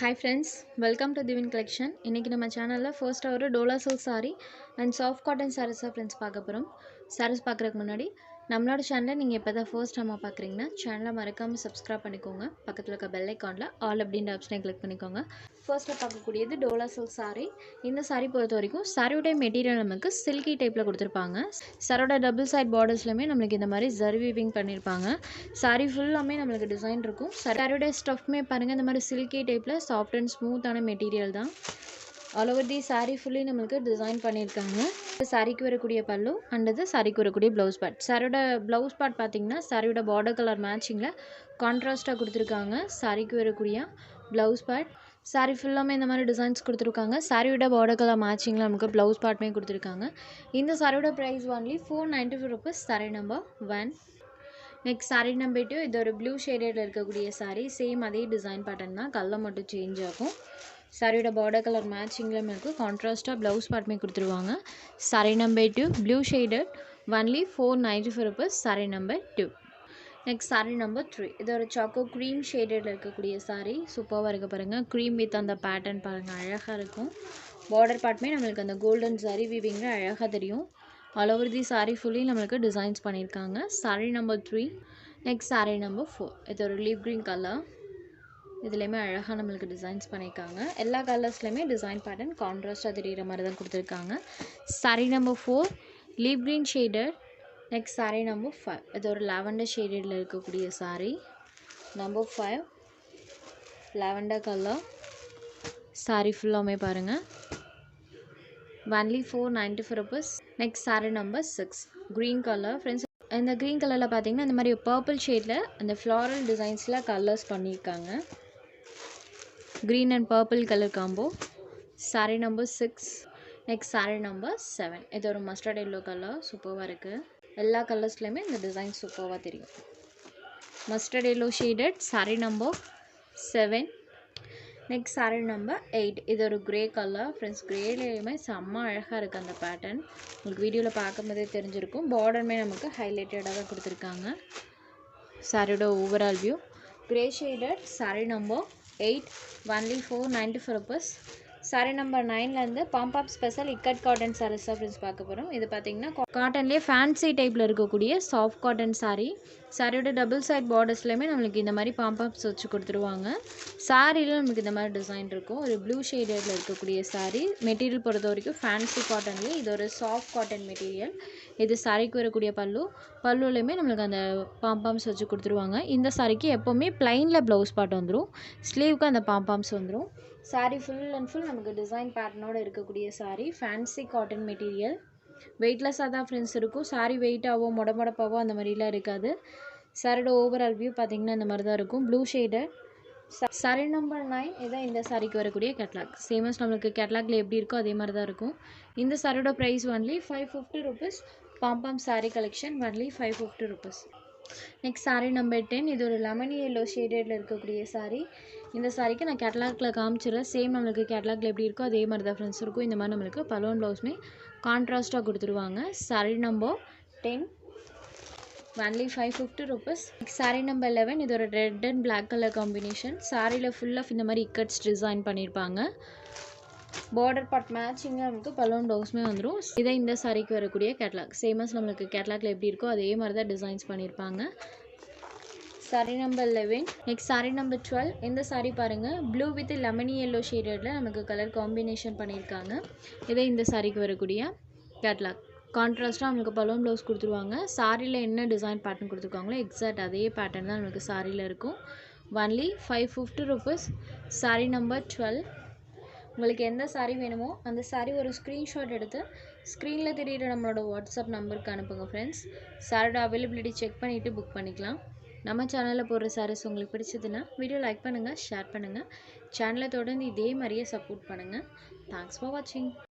Hi friends, welcome to Divin Collection. இன்னைக்கு நம்ம சேனல்ல ஃபர்ஸ்ட் ஒரு Dola silk saree and soft cotton sarees friends பார்க்க போறோம். sarees பார்க்கறதுக்கு முன்னாடி நம்மளோட சேனலை நீங்க இப்பதான் ஃபர்ஸ்ட் டைமா பார்க்கறீங்கன்னா சேனலை மறக்காம subscribe பண்ணிக்கோங்க. பக்கத்துல இருக்க bell iconல all அப்படிங்கற ஆப்ஷனை கிளிக் பண்ணிக்கோங்க. ஃபர்ஸ்ட்ல பார்க்கக்கூடியது டோலா சில்க் saree. இந்த saree பொறுத்த வரைக்கும் சாரியோட மெட்டீரியல் நமக்கு silky டைப்ல கொடுத்திருப்பாங்க. சாரியோட டபுள் சைடு பார்டர்ஸ்லமே நமக்கு இந்த மாதிரி zari weaving பண்ணிருப்பாங்க. saree ஃபுல்லாமே நமக்கு டிசைன் இருக்கும். சாரியோட ஸ்டஃப்மே பாருங்க இந்த மாதிரி silky டைப்ல soft and smooth ஆன மெட்டீரியல் தான். all over the saree fully நமக்கு டிசைன் பண்ணிருக்காங்க. சாரிக்கு வரக்கூடிய பல்லு and இது சாரிக்கு வரக்கூடிய ப்ளவுஸ் பார்ட். சாரியோட ப்ளவுஸ் பார்ட் பாத்தீங்கன்னா சாரியோட border கலர் மேட்சிங்ல கான்ட்ராஸ்டா கொடுத்திருக்காங்க. சாரிக்கு வரக்கூடிய ப்ளவுஸ் பார்ட் saree ஃபுல்லாமே இந்த மாதிரி டிசைன்ஸ் கொடுத்திருக்காங்க. சாரியோட border கலர் மேட்சிங்ல நமக்கு ப்ளவுஸ் பார்ட்மே கொடுத்திருக்காங்க. இந்த சாரியோட price only 495 rupees. saree number 1. Next saree number 2. இது ஒரு ப்ளூ ஷேடட்ல இருக்கக்கூடிய saree. சேம் அதே டிசைன் பேட்டர்ன் தான், கலர் மட்டும் சேஞ்ச் ஆகும். சாரியோட பார்டர் கலர் மேட்சிங்ல நமக்கு கான்ட்ராஸ்டா ப்ளவுஸ் பார்ட்மே கொடுத்துருவாங்க. saree number 2 blue shaded only 495 rupees. saree number 2. Next saree number 3. இது ஒரு சாக்கோ க்ரீம் ஷேடட்ல இருக்கக்கூடிய saree. சூப்பராக இருக்கு பாருங்க. க்ரீம் வித் அந்த பேட்டர்ன் பாருங்க, அழகா இருக்கும். பார்டர் பார்ட்மே நம்மளுக்கு அந்த கோல்டன் saree வீவிங்ல அழகா தெரியும். All over the saree fully நம்மளுக்கு டிசைன்ஸ் பண்ணியிருக்காங்க. saree number 3. Next saree number 4. இது ஒரு லீஃப் க்ரீன் கலர். இதுலேயுமே அழகாக நம்மளுக்கு டிசைன்ஸ் பண்ணியிருக்காங்க. எல்லா கலர்ஸ்லையுமே டிசைன் பேட்டர்ன் கான்ட்ராஸ்டாக தெரிகிற மாதிரி தான் கொடுத்துருக்காங்க. saree number 4 leaf green shaded. Next saree number 5. இது ஒரு லாவெண்டர் ஷேடடில் இருக்கக்கூடிய saree. Number 5 lavender colour. saree ஃபுல்லாமே பாருங்கள், only 495 rupees. Next saree number 6 green colour. Friends இந்த க்ரீன் கலரில் பார்த்தீங்கன்னா இந்த மாதிரி பர்பிள் ஷேடில் அந்த ஃப்ளாரல் டிசைன்ஸில் கலர்ஸ் பண்ணியிருக்காங்க. Green and purple colour combo. saree number 6. Next saree number 7. இது ஒரு மஸ்டர்ட் எல்லோ கலர். சூப்பராக இருக்குது. எல்லா கலர்ஸ்லையுமே இந்த டிசைன் சூப்பராக தெரியும். Mustard yellow shaded saree number 7. Next saree number 8. இது ஒரு கிரே கலர். ஃப்ரெண்ட்ஸ் கிரேலேயுமே செம்ம அழகாக இருக்குது அந்த பேட்டர்ன். உங்களுக்கு வீடியோவில் பார்க்கும்போதே தெரிஞ்சிருக்கும். பார்டருமே நமக்கு ஹைலைட்டடாக தான் கொடுத்துருக்காங்க. சாரியோட overall view grey shaded saree number 8 only 495 rupees. saree number 9லேருந்து பாம்பாப் special ikat cotton sarees friends பார்க்க போகிறோம். இது பார்த்தீங்கன்னா காட்டன்லேயே ஃபேன்சி டைப்பில் இருக்கக்கூடிய சாஃப்ட் காட்டன் saree. சாரியோட டபுள் சைட் பார்டர்ஸ்லையுமே நம்மளுக்கு இந்த மாதிரி பாம்பாப்ஸ் வச்சு கொடுத்துருவாங்க. சாரியில் நமக்கு இந்த மாதிரி டிசைன் இருக்கும். ஒரு ப்ளூ ஷேடடில் இருக்கக்கூடிய saree. மெட்டீரியல் பொறுத்த வரைக்கும் ஃபேன்சி காட்டன்லேயே இது ஒரு சாஃப்ட் காட்டன் மெட்டீரியல். இது சாரிக்கு வரக்கூடிய பல்லு. பல்லுலையுமே நம்மளுக்கு அந்த பாம்பாம்ஸ் வச்சு கொடுத்துருவாங்க. இந்த சாரிக்கு எப்போவுமே ப்ளைனில் ப்ளவுஸ் பார்ட் வந்துடும். ஸ்லீவுக்கு அந்த பாம்பாம்ஸ் வந்துடும். saree ஃபுல் அண்ட் ஃபுல் நமக்கு டிசைன் பேட்டர்னோட இருக்கக்கூடிய saree. Fancy cotton material. வெயிட்லெஸ்ஸாக தான் ஃப்ரெண்ட்ஸ் இருக்கும். saree வெயிட்டாவோ மொடமொடப்பாவோ அந்த மாதிரிலாம் இருக்காது. சாரியோட ஓவரால் வியூ பார்த்தீங்கன்னா இந்த மாதிரி தான் இருக்கும். Blue shaded. saree number 9. இதான் இந்த சாரிக்கு வரக்கூடிய கேட்லாக். சேமஸ் நம்மளுக்கு கேட்லாக்ல எப்படி இருக்கோ அதே மாதிரி தான் இருக்கும். இந்த சாரியோட ப்ரைஸ் only 550 rupees. பாம்பாம் saree collection only 550 rupees. Next saree number 10. இது ஒரு லெமன் எல்லோ ஷேடடில் இருக்கக்கூடிய saree. இந்த சாரிக்கு நான் கேட்லாகில் காமிச்சிடுறேன். சேம் நம்மளுக்கு கேட்லாகில் எப்படி இருக்கோ அதே மாதிரி தான் ஃப்ரெண்ட்ஸ் இருக்கும். இந்த மாதிரி நம்மளுக்கு பலூன் ப்ளவுஸ்மே கான்ட்ராஸ்ட்டாக கொடுத்துருவாங்க. saree number 10 only 550 rupees. saree number 11. இது ஒரு red and black colour combination. சாரியில் ஃபுல்லாக இந்த மாதிரி இக்கட்ஸ் டிசைன் பண்ணியிருப்பாங்க. பார்டர் பார்ட் மேட்சிங்காக நமக்கு பலூன் ப்ளவுஸ்மே வந்துடும். இதை இந்த சாரிக்கு வரக்கூடிய கேட்லாக். சேமஸ் நம்மளுக்கு கேட்லாகில் எப்படி இருக்கோ அதே மாதிரி தான் டிசைன்ஸ் பண்ணியிருப்பாங்க. saree number 11. Next saree number 12. இந்த saree பாருங்கள், ப்ளூ வித் லெமனி எல்லோ ஷேடடில் நமக்கு கலர் காம்பினேஷன் பண்ணியிருக்காங்க. இதே இந்த சாரிக்கு வரக்கூடிய கேட்லாக். கான்ட்ராஸ்ட்டாக நமக்கு பலூன் ப்ளவுஸ் கொடுத்துருவாங்க. சாரியில் என்ன டிசைன் பேட்டர்ன் கொடுத்துருக்காங்களோ எக்ஸாக்ட் அதே பேட்டர்ன் தான் நமக்கு சாரியில் இருக்கும். only 550 rupees. saree number 12. உங்களுக்கு எந்த saree வேணுமோ அந்த saree ஒரு ஸ்க்ரீன்ஷாட் எடுத்து ஸ்க்ரீனில் தெரியிற நம்மளோட வாட்ஸ்அப் நம்பருக்கு அனுப்புங்க ஃப்ரெண்ட்ஸ். சாரியோட அவைலபிலிட்டி செக் பண்ணிவிட்டு புக் பண்ணிக்கலாம். நம்ம சேனலில் போடுற sarees உங்களுக்கு பிடிச்சதுன்னா வீடியோ லைக் பண்ணுங்கள், ஷேர் பண்ணுங்கள். சேனலை தொடர்ந்து இதே மாதிரியே சப்போர்ட் பண்ணுங்கள். தேங்க்ஸ் ஃபார் வாட்சிங்.